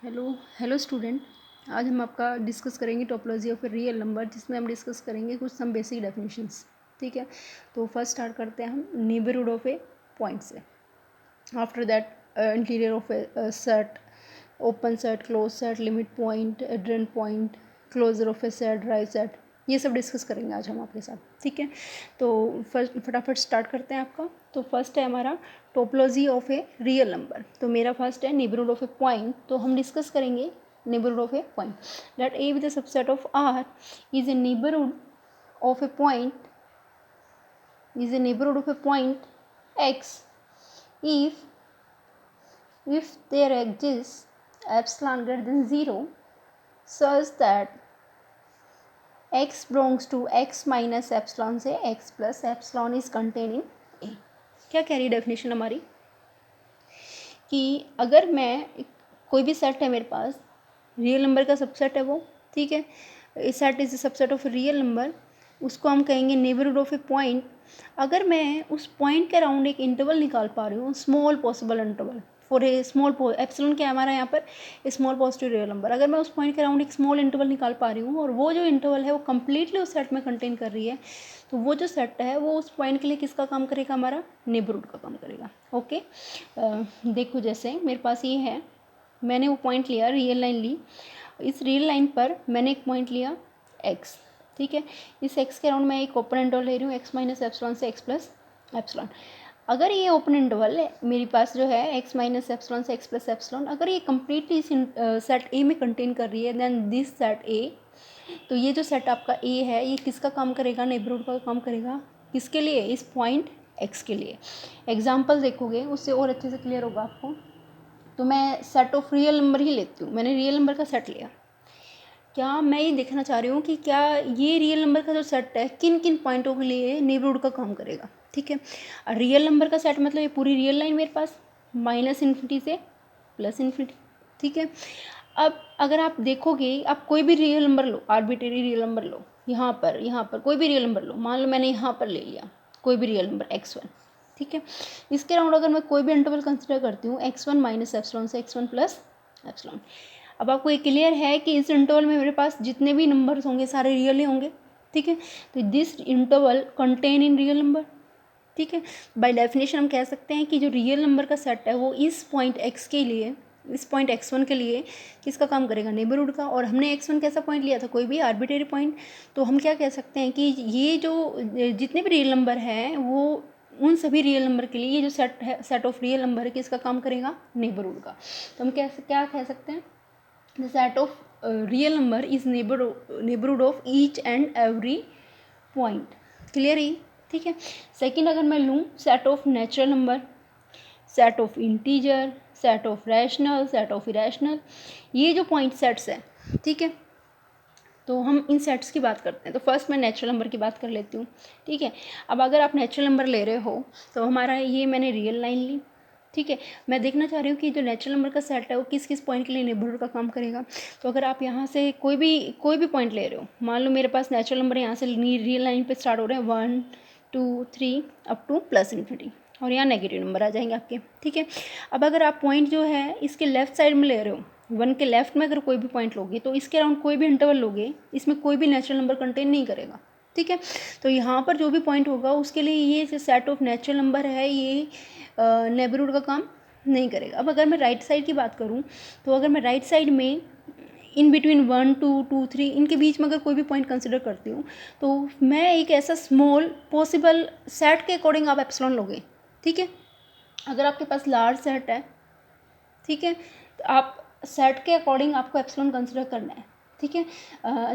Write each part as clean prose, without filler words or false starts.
Hello hello student. आज हम आपका डिस्कस करेंगे topology of a real number, जिसमें हम डिस्कस करेंगे कुछ सम बेसिक डेफिनेशंस। ठीक है, तो फर्स्ट स्टार्ट करते हैं हम नेबरहुड ऑफ ए पॉइंट से। After that interior of a set, open set, close set, limit point, adherent point, closure of a set, derived set, ये सब डिस्कस करेंगे आज हम आपके साथ। ठीक है, तो फर्स्ट फटाफट स्टार्ट करते हैं आपका। तो फर्स्ट है हमारा topology of a real number. तो मेरा फर्स्ट है नेबरहुड ऑफ ए पॉइंट। तो हम डिस्कस करेंगे neighbourhood of a point. Let A with the subset of R is a neighbourhood of a point x if there exists epsilon greater than 0 such that x belongs to x minus epsilon से x plus epsilon is contained in A। क्या कह रही है definition हमारी कि अगर मैं कोई भी सेट है मेरे पास, रियल नंबर का सबसेट है वो, ठीक है, set is subset of real number, उसको हम कहेंगे नेबरहुड ऑफ ए पॉइंट। अगर मैं उस पॉइंट के अराउंड एक इंटरवल निकाल पा रही हूँ, small possible interval for a small epsilon क्या है हमारा यहाँ पर, स्मॉल पॉजिटिव रियल नंबर। अगर मैं उस पॉइंट के अराउंड एक स्मॉल इंटरवल निकाल पा रही हूँ और वो जो इंटरवल है वो कम्प्लीटली उस सेट में कंटेन कर रही है, तो वो जो सेट है वो उस पॉइंट के लिए किसका काम करेगा, हमारा नेबरहुड का काम करेगा। ओके, देखो जैसे मेरे पास ये है, मैंने वो पॉइंट लिया, रियल लाइन ली, इस रियल लाइन पर मैंने एक पॉइंट लिया x। ठीक है, इस x के अराउंड मैं एक ओपन इंटरवल ले रही हूँ, x माइनस एप्सिलॉन से x प्लस एप्सिलॉन। अगर ये ओपन इंटरवल मेरे पास जो है x माइनस एप्सिलॉन से x प्लस एप्सिलॉन, अगर ये कम्प्लीटली इस सेट A में कंटेन कर रही है, देन दिस सेट A, तो ये जो सेट आपका A है ये किसका काम करेगा, नेबरहुड का काम करेगा। किसके लिए, इस पॉइंट x के लिए। एग्जाम्पल देखोगे उससे और अच्छे से क्लियर होगा आपको। तो मैं सेट ऑफ रियल नंबर ही लेती हूँ, मैंने रियल नंबर का सेट लिया। क्या मैं ये देखना चाह रही हूँ कि क्या ये रियल नंबर का जो सेट है किन किन पॉइंटों के लिए नेबरहुड का काम करेगा। ठीक है, रियल नंबर का सेट मतलब ये पूरी रियल लाइन मेरे पास माइनस इन्फिनिटी से प्लस इन्फिनिटी। ठीक है, अब अगर आप देखोगे, आप कोई भी रियल नंबर लो, आर्बिट्रेरी रियल नंबर लो, यहाँ पर कोई भी रियल नंबर लो, मान लो मैंने यहाँ पर ले लिया कोई भी रियल नंबर x1। ठीक है, इसके अराउंड अगर मैं कोई भी इंटरवल कंसिडर करती हूँ, x1 माइनस एप्सिलॉन से x1 प्लस एप्सिलॉन। अब आपको ये क्लियर है कि इस इंटरवल में मेरे पास जितने भी नंबर्स होंगे सारे रियल ही होंगे। ठीक है, तो this interval contain in real number. ठीक है, बाय डेफिनेशन हम कह सकते हैं कि जो रियल नंबर का सेट है वो इस पॉइंट x के लिए, इस पॉइंट x1 के लिए किसका काम करेगा, नेबरहुड का। और हमने x1 कैसा पॉइंट लिया था, कोई भी आर्बिट्रेरी पॉइंट। तो हम क्या कह सकते हैं कि ये जो जितने भी रियल नंबर हैं वो उन सभी रियल नंबर के लिए ये जो सेट है, सेट ऑफ रियल नंबर है, किसका काम करेगा, नेबरहुड का। तो हम क्या कह सकते हैं, the set of real number is neighborhood of each and every point। Clear है, ठीक है। सेकंड अगर मैं लूँ set of natural number, set of integer, set of rational, set of irrational, ये जो पॉइंट सेट्स हैं, ठीक है, तो हम इन सेट्स की बात करते हैं। तो फर्स्ट मैं नेचुरल नंबर की बात कर लेती हूँ। ठीक है, अब अगर आप नेचुरल नंबर ले रहे हो तो हमारा ये मैंने रियल लाइन ली। ठीक है, मैं देखना चाह रही हूँ कि जो नेचुरल नंबर का सेट है वो किस किस पॉइंट के लिए नेबरहुड का काम करेगा। तो अगर आप यहाँ से कोई भी पॉइंट ले रहे हो, मान लो मेरे पास नेचुरल नंबर यहाँ से रियल लाइन पे स्टार्ट हो रहे हैं 1 2 3 अप टू प्लस इन्फिनिटी, और यहाँ नेगेटिव नंबर आ जाएंगे आपके। ठीक है, अब अगर आप पॉइंट जो है इसके लेफ्ट साइड में ले रहे हो, 1 के लेफ्ट में अगर कोई भी पॉइंट लोगे तो इसके अराउंड कोई भी इंटरवल लोगे, इसमें कोई भी नेचुरल नंबर कंटेन नहीं करेगा। ठीक है, तो यहाँ पर जो भी पॉइंट होगा उसके लिए ये जो सेट ऑफ नेचुरल नंबर है ये नेबरहुड का काम नहीं करेगा। अब अगर मैं राइट साइड की बात करूँ, तो अगर मैं राइट साइड में इन बिटवीन 1 2 2 3 इनके बीच में अगर कोई भी पॉइंट कंसिडर करती हूँ, तो मैं एक ऐसा स्मॉल पॉसिबल सेट के अकॉर्डिंग आप एप्सिलॉन लोगे। ठीक है, अगर आपके पास लार्ज सेट है, ठीक है, तो आप सेट के अकॉर्डिंग आपको एप्सिलॉन कंसिडर करना है। ठीक है,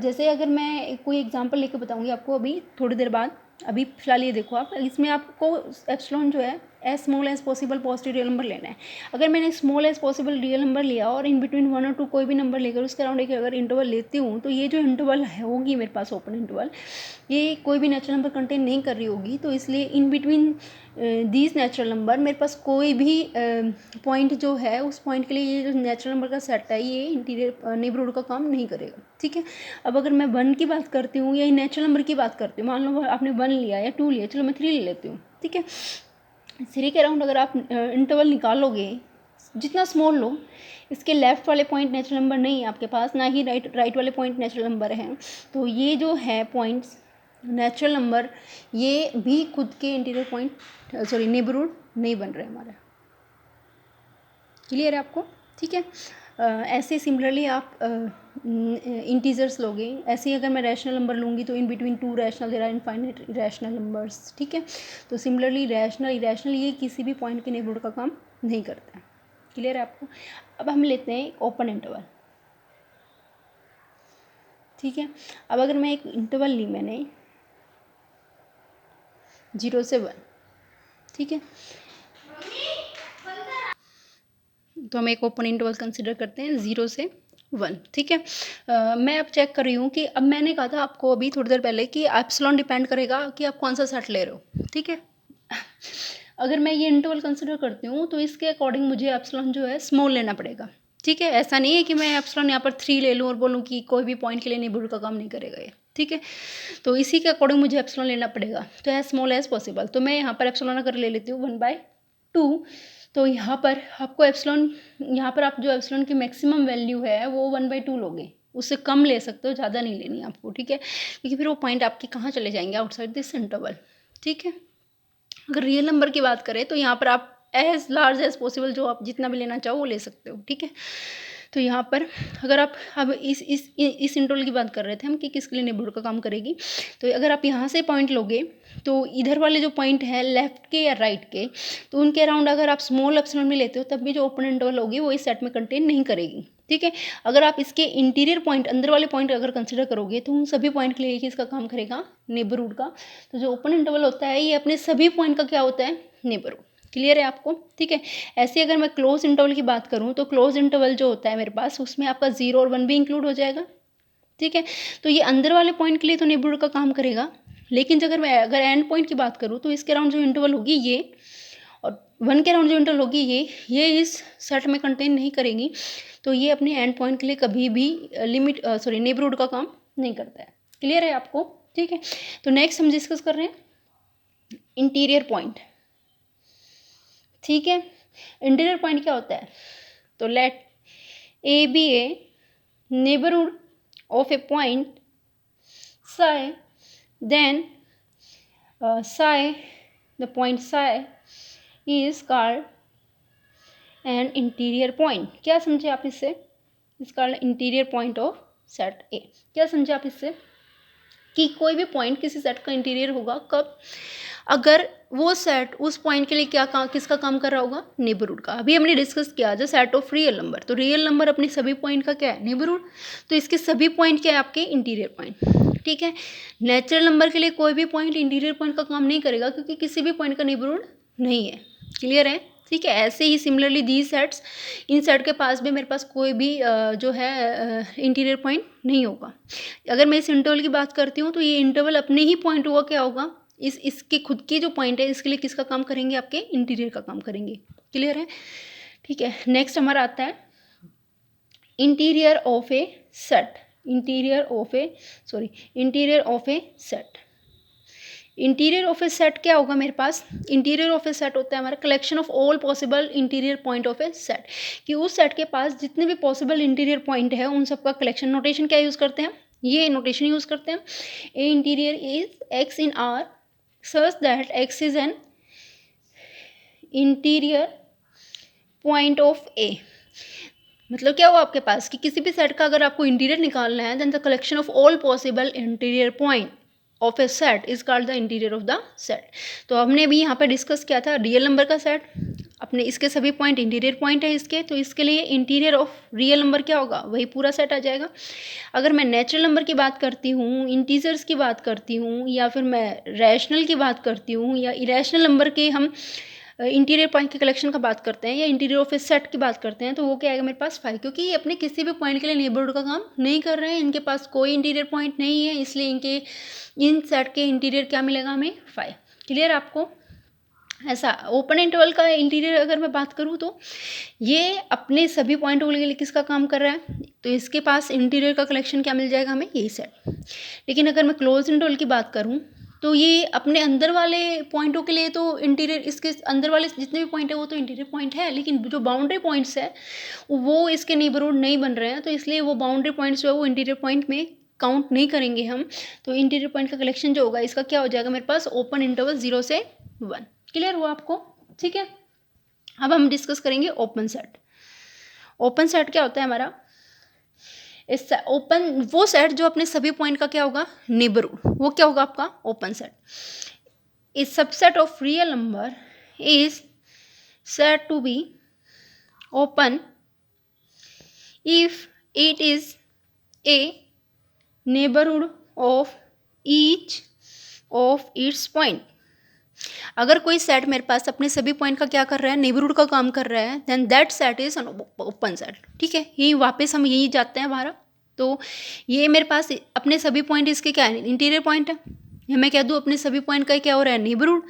जैसे अगर मैं कोई एग्जांपल लेके बताऊंगी आपको अभी थोड़ी देर बाद, अभी फिलहाल ये देखो आप, इसमें आपको एप्सिलॉन जो है as small as possible positive real number लेना है। अगर मैंने small as possible real number लिया और इन बिटवीन 1 और 2 कोई भी नंबर लेकर उसके अराउंड एक अगर इंटरवल लेती हूँ, तो ये जो इंटरवल होगी मेरे पास ओपन इंटरवल, ये कोई भी नेचुरल नंबर कंटेन नहीं कर रही होगी। तो इसलिए in between these natural number मेरे पास कोई भी पॉइंट जो है उस पॉइंट के लिए ये जो नेचुरल नंबर का सेट है ये इंटीरियर नेबरहुड का काम नहीं करेगा। ठीक है, अब अगर मैं 1 की बात करती हूँ या नेचुरल नंबर की बात करती हूँ, मान लो आपने 1 लिया या 2 लिया, चलो मैं 3 ले लेती हूँ। ठीक है, 3 के अराउंड अगर आप इंटरवल निकालोगे जितना स्मॉल लो, इसके लेफ़्ट वाले पॉइंट नेचुरल नंबर नहीं है आपके पास, ना ही राइट वाले पॉइंट नेचुरल नंबर हैं, तो ये जो है पॉइंट्स नेचुरल नंबर, ये भी खुद के इंटीरियर पॉइंट सॉरी नेबरहुड नहीं बन रहे हमारे। क्लियर है आपको? ठीक है। ऐसे सिमिलरली आप इंटीजर्स लोगे, ऐसे ही अगर मैं रैशनल नंबर लूँगी तो in between two rational there are infinite rational numbers. ठीक है, तो सिमिलरली रैशनल इरैशनल ये किसी भी पॉइंट के नेबरहुड का काम नहीं करता है। क्लियर है आपको? अब हम लेते हैं ओपन इंटरवल। ठीक है, अब अगर मैं एक इंटरवल ली मैंने 0 से 1, ठीक है, तो हम एक ओपन इंटरवल कंसिडर करते हैं 0 से 1। ठीक है, मैं अब चेक कर रही हूँ कि अब मैंने कहा था आपको अभी थोड़ी देर पहले कि एप्सिलॉन डिपेंड करेगा कि आप कौन सा सेट ले रहे हो। ठीक है, अगर मैं ये इंटरवल कंसिडर करती हूँ तो इसके अकॉर्डिंग मुझे एप्सिलॉन जो है स्मॉल लेना पड़ेगा। ठीक है, ऐसा नहीं है कि मैं एप्सिलॉन यहाँ पर 3 ले लूँ और बोलूँ कि कोई भी पॉइंट के लिए नेबरहुड का काम नहीं करेगा ये। ठीक है, तो इसी के अकॉर्डिंग मुझे एप्सिलॉन लेना पड़ेगा, तो एज स्मॉल एज पॉसिबल। तो मैं यहाँ पर एप्सिलॉन अगर ले लेती हूँ 1/2, तो यहाँ पर आपको एप्सिलॉन, यहाँ पर आप जो एप्सिलॉन की मैक्सिमम वैल्यू है वो 1/2 लोगे, उससे कम ले सकते हो, ज़्यादा नहीं लेनी आपको। ठीक है, क्योंकि फिर वो पॉइंट आपके कहाँ चले जाएंगे, आउटसाइड दिस इंटरवल। ठीक है, अगर रियल नंबर की बात करें तो यहाँ पर आप एज लार्ज एज पॉसिबल जो आप जितना भी लेना चाहो वो ले सकते हो। ठीक है, तो यहाँ पर अगर आप अब इस इंटरवल की बात कर रहे थे हम कि किसके लिए नेबरहुड का काम करेगी, तो अगर आप यहाँ से पॉइंट लोगे तो इधर वाले जो पॉइंट है लेफ्ट के या राइट के, तो उनके अराउंड अगर आप स्मॉल एप्सिलॉन में लेते हो तब भी जो ओपन इंटरवल होगी वो इस सेट में कंटेन नहीं करेगी। ठीक है, अगर आप इसके इंटीरियर पॉइंट, अंदर वाले पॉइंट अगर कंसिडर करोगे तो उन सभी पॉइंट के लिए इसका काम करेगा नेबरहुड का। तो जो ओपन इंटरवल होता है ये अपने सभी पॉइंट का क्या होता है, नेबरहुड। क्लियर है आपको? ठीक है, ऐसे अगर मैं क्लोज इंटरवल की बात करूँ तो क्लोज इंटरवल जो होता है मेरे पास उसमें आपका 0 और 1 भी इंक्लूड हो जाएगा। ठीक है, तो ये अंदर वाले पॉइंट के लिए तो नेबरहुड का काम करेगा, लेकिन अगर एंड पॉइंट की बात करूँ तो इसके अराउंड जो इंटरवल होगी ये, और 1 के अराउंड जो इंटरवल होगी ये इस सेट में कंटेन नहीं करेगी, तो ये अपने एंड पॉइंट के लिए कभी भी नेबरहुड का काम नहीं करता है। क्लियर है आपको? ठीक है, तो नेक्स्ट हम डिस्कस कर रहे हैं इंटीरियर पॉइंट। ठीक है, इंटीरियर पॉइंट क्या होता है, तो let A be a neighbourhood of a point psi, then psi, the point psi is called an interior point। क्या समझे आप इससे? इस called interior point of set A। क्या समझे आप इससे कि कोई भी पॉइंट किसी सेट का इंटीरियर होगा कब, अगर वो सेट उस पॉइंट के लिए किसका काम कर रहा होगा, नेबरहुड का। अभी हमने डिस्कस किया जो सेट ऑफ रियल नंबर, तो रियल नंबर अपने सभी पॉइंट का क्या है, नेबरहुड, तो इसके सभी पॉइंट क्या है आपके इंटीरियर पॉइंट। ठीक है, नेचुरल नंबर के लिए कोई भी पॉइंट इंटीरियर पॉइंट का काम नहीं करेगा क्योंकि किसी भी पॉइंट का नेबरहुड नहीं है। क्लियर है? ठीक है, ऐसे ही सिमिलरली दीज सेट्स, इन सेट के पास भी मेरे पास कोई भी जो है इंटीरियर पॉइंट नहीं होगा। अगर मैं इस इंटरवल की बात करती हूँ तो ये इंटरवल अपने ही पॉइंट हुआ क्या होगा, इसके खुद की जो पॉइंट है इसके लिए किसका काम करेंगे, आपके इंटीरियर का काम करेंगे। क्लियर है? ठीक है, नेक्स्ट हमारा आता है interior of a set. Interior of a set. Interior of a set क्या होगा मेरे पास, इंटीरियर ऑफ ए सेट होता है हमारा collection of all possible interior point of a set, कि उस सेट के पास जितने भी पॉसिबल इंटीरियर पॉइंट है उन सबका कलेक्शन। नोटेशन क्या यूज़ करते हैं, ये नोटेशन यूज़ करते हैं, A interior is x in R such that x is an interior point of A। मतलब क्या हुआ आपके पास कि किसी भी सेट का अगर आपको इंटीरियर निकालना है then the collection of all possible interior point of a set is called the interior of the set. तो हमने अभी यहाँ पर डिस्कस किया था रियल नंबर का सेट, अपने इसके सभी पॉइंट इंटीरियर पॉइंट है इसके, तो इसके लिए इंटीरियर ऑफ रियल नंबर क्या होगा, वही पूरा सेट आ जाएगा। अगर मैं नेचुरल नंबर की बात करती हूँ, इंटीजर्स की बात करती हूँ, या फिर मैं रैशनल की बात करती हूँ, या इरेशनल नंबर के हम इंटीरियर पॉइंट के कलेक्शन का बात करते हैं, या इंटीरियर ऑफ ए सेट की बात करते हैं, तो वो क्या आएगा मेरे पास 5, क्योंकि ये अपने किसी भी पॉइंट के लिए नेबरहुड का काम नहीं कर रहे हैं, इनके पास कोई इंटीरियर पॉइंट नहीं है, इसलिए इन सेट के इंटीरियर क्या मिलेगा हमें, 5। क्लियर आपको? ऐसा ओपन इंटरवल का इंटीरियर अगर मैं बात करूँ तो ये अपने सभी पॉइंटों के लिए किसका काम कर रहा है, तो इसके पास इंटीरियर का कलेक्शन क्या मिल जाएगा हमें, यही सेट। लेकिन अगर मैं क्लोज इंटरवल की बात करूँ तो ये अपने अंदर वाले पॉइंटों के लिए तो इंटीरियर, इसके अंदर वाले जितने भी पॉइंट है वो तो इंटीरियर पॉइंट है, लेकिन जो बाउंड्री पॉइंट्स है वो इसके नेबरहुड नहीं बन रहे हैं, तो इसलिए वो बाउंड्री पॉइंट्स जो है वो इंटीरियर पॉइंट में काउंट नहीं करेंगे हम। तो इंटीरियर पॉइंट का कलेक्शन जो होगा इसका क्या हो जाएगा मेरे पास, ओपन इंटरवल 0 से 1। क्लियर हुआ आपको? ठीक है, अब हम डिस्कस करेंगे ओपन सेट। ओपन सेट क्या होता है हमारा, इस ओपन वो सेट जो अपने सभी पॉइंट का क्या होगा, नेबरहुड, वो क्या होगा आपका ओपन सेट। इस subset of real number is said to be open if it is a neighborhood of each of its point। अगर कोई सेट मेरे पास अपने सभी पॉइंट का क्या कर रहा है, नेबरहुड का काम कर रहा है, then that set is an open set. ठीक है, यही वापस हम यही जाते हैं हमारा। तो ये मेरे पास अपने सभी पॉइंट इसके क्या है, इंटीरियर पॉइंट है, या मैं कह दूँ अपने सभी पॉइंट का क्या हो रहा है, नेबरहुड।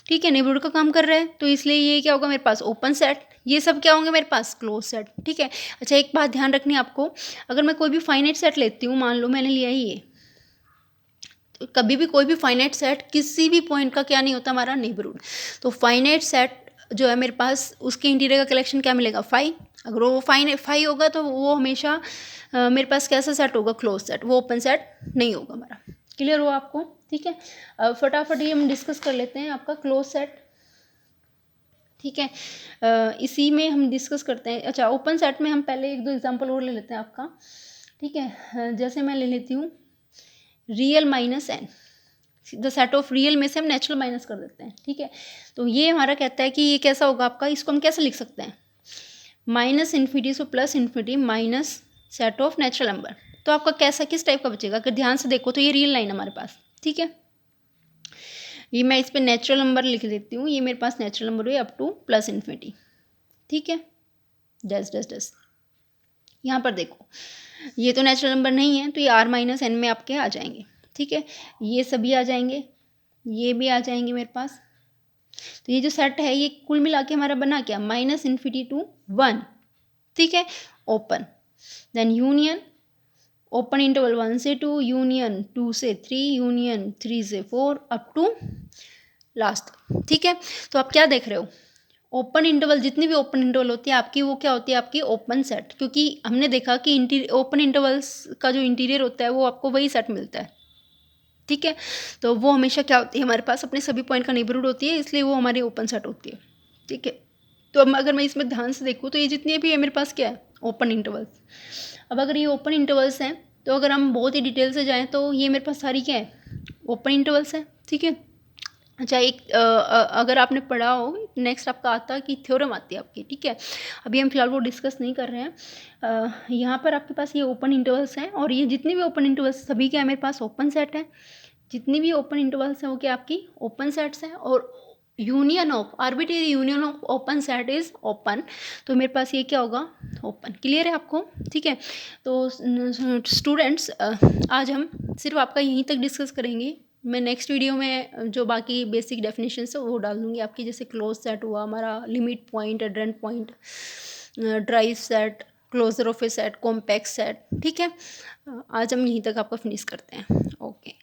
ठीक है, नेबरहुड का काम कर रहा है, तो इसलिए ये क्या होगा मेरे पास ओपन सेट। ये सब क्या होंगे मेरे पास, क्लोज सेट। ठीक है, अच्छा एक बात ध्यान रखनी है आपको, अगर मैं कोई भी फाइनाइट सेट लेती हूँ, मान लो मैंने लिया ही ये, तो कभी भी कोई भी फाइनाइट सेट किसी भी पॉइंट का क्या नहीं होता हमारा, नेबरहुड। तो फाइनाइट सेट जो है मेरे पास, उसके इंटीरियर का कलेक्शन क्या मिलेगा, 5। अगर वो 5 होगा तो वो हमेशा मेरे पास कैसा सेट होगा, क्लोज सेट, वो ओपन सेट नहीं होगा हमारा। क्लियर हुआ आपको? ठीक है, अब फटाफट ये हम डिस्कस कर लेते हैं आपका क्लोज सेट। ठीक है, इसी में हम डिस्कस करते हैं। अच्छा, ओपन सेट में हम पहले 1-2 एग्जांपल और ले लेते हैं आपका। ठीक है, जैसे मैं ले लेती हूँ real minus N, the set of real में से हम नेचुरल माइनस कर देते हैं। ठीक है, तो ये हमारा कहता है कि ये कैसा होगा आपका, इसको हम कैसे लिख सकते हैं, माइनस इन्फिनिटी से plus infinity minus set of natural number. तो आपका कैसा किस टाइप का बचेगा, अगर ध्यान से देखो तो ये रियल लाइन हमारे पास। ठीक है, ये मैं इस पर नेचुरल नंबर लिख देती हूँ, ये मेरे पास नेचुरल नंबर हुई अप टू प्लस इन्फिनिटी। ठीक है, डस डस डस, यहाँ पर देखो ये तो नेचुरल नंबर नहीं है, तो ये r माइनस एन में आपके आ जाएंगे। ठीक है, ये सभी आ जाएंगे, ये भी आ जाएंगे मेरे पास। तो ये जो सेट है ये कुल मिला के हमारा बना क्या, माइनस इन्फिनिटी टू 1। ठीक है, open, then union, open interval 1 से 2, यूनियन 2 से 3, यूनियन 3 से 4 अप टू लास्ट। ठीक है, तो आप क्या देख रहे हो, ओपन इंटरवल, जितनी भी ओपन इंटरवल होती है आपकी वो क्या होती है, आपकी ओपन सेट। क्योंकि हमने देखा कि ओपन इंटरवल्स का जो इंटीरियर होता है वो आपको वही सेट मिलता है। ठीक है, तो वो हमेशा क्या होती है हमारे पास, अपने सभी पॉइंट का नेबरहुड होती है, इसलिए वो हमारी ओपन सेट होती है। ठीक है, तो अब अगर मैं इसमें ध्यान से देखूँ तो ये जितने भी है मेरे पास क्या है, ओपन इंटरवल्स। अब अगर ये ओपन इंटरवल्स हैं तो अगर हम बहुत ही डिटेल से जाएँ तो ये मेरे पास सारी क्या है, ओपन इंटरवल्स हैं। ठीक है, अच्छा अगर आपने पढ़ा हो, नेक्स्ट आपका आता है कि थ्योरम आती है आपकी। ठीक है, अभी हम फिलहाल वो डिस्कस नहीं कर रहे हैं। यहाँ पर आपके पास ये ओपन इंटरवल्स हैं, और ये जितनी भी ओपन इंटरवल्स सभी क्या है मेरे पास, ओपन सेट है। जितनी भी ओपन इंटरवल्स हैं वो क्या आपकी ओपन सेट्स हैं, और union of arbitrary union of open set is open. तो मेरे पास ये क्या होगा, ओपन। क्लियर है आपको? ठीक है, तो स्टूडेंट्स आज हम सिर्फ आपका यहीं तक डिस्कस करेंगे। मैं नेक्स्ट वीडियो में जो बाकी बेसिक डेफिनेशंस है वो डाल दूँगी आपकी, जैसे क्लोज सेट हुआ हमारा, limit point, adherent point, derived set, closure of a set, compact set. ठीक है, आज हम यहीं तक आपका फिनिश करते हैं। ओके।